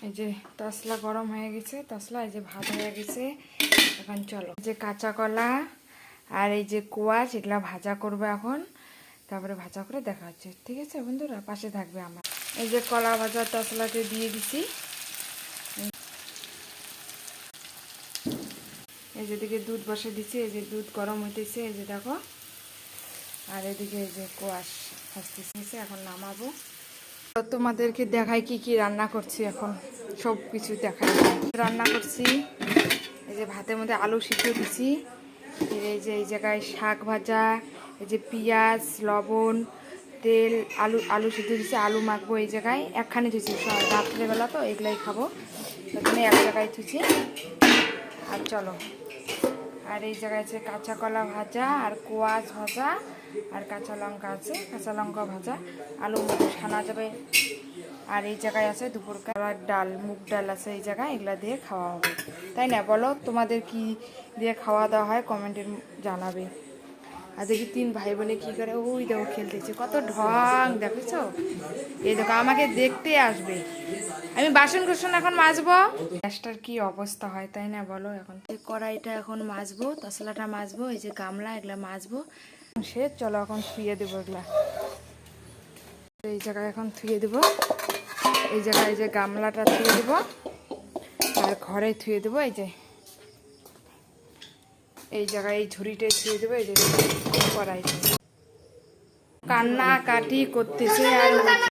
এই যে তসলা গরম হয়ে গেছে, তসলা এই যে ভাত হয়ে গেছে। এখন চলো যে কাঁচা কলা আর এই যে কোয়াশ এগুলা ভাজা করবো এখন, তারপরে ভাজা করে দেখা হচ্ছে। ঠিক আছে বন্ধুরা, পাশে থাকবে আমার। এই যে কলা ভাজা তসলাতে দিয়ে দিছি। এই যেদিকে দুধ বসে দিছি, এই যে দুধ গরম হইতেছে, এই যে দেখো। আর এদিকে এই যে কোয়াশ ভাজতেছে, এখন নামাবো। তোমাদেরকে দেখাই কি কি রান্না করছি এখন, সব কিছু দেখাই। রান্না করছি এই যে ভাতের মধ্যে আলু সিদ্ধ দিছি, এই যে এই জায়গায় শাক ভাজা, এই যে পেঁয়াজ লবণ তেল আলু সিদ্ধ দিছি, আলু মাখবো। এই জায়গায় একখানে ধুছি, রাত্রেবেলা তো এগুলাই খাবো, এখানে এক জায়গায় ধুছি। আর চলো, আর এই জায়গায় আছে কাঁচা কলা ভাজা আর কোয়াশ ভাজা আর কাঁচা লঙ্কা আছে, কাঁচা লঙ্কা ভাজা, আলু ছানা যাবে। আর এই জায়গায় আছে দুপুরকার ডাল, মুগ ডাল আছে এই জায়গায়, এগুলা দিয়ে খাওয়া হবে। তাই না বলো, তোমাদের কি দিয়ে খাওয়া দাওয়া হয় কমেন্টে জানাবে। আর দেখি তিন ভাই বোনে কী করে, ওই দেখো খেলতেছে, কত ঢং দেখেছ। এই দেখো আমাকে দেখতে আসবে। আমি বাসন কুসন এখন মাজবো, গ্যাসটার কি অবস্থা হয় তাই না বলো। এখন কড়াইটা এখন মাজবো, তসলাটা মাজবো, এই যে গামলা এগুলা মাজবো। সে চলো এখন ধুয়ে দেবো এগুলা। এই জায়গায় এখন ধুয়ে দেবো, এই জায়গায় এই যে গামলাটা ধুয়ে দেবো, আর ঘরে ধুয়ে দেবো। এই যে এই জায়গায় এই ঝুড়িটাই ধুয়ে দেবো। এই যে কড়াই কান্না কাটি করতেছে আর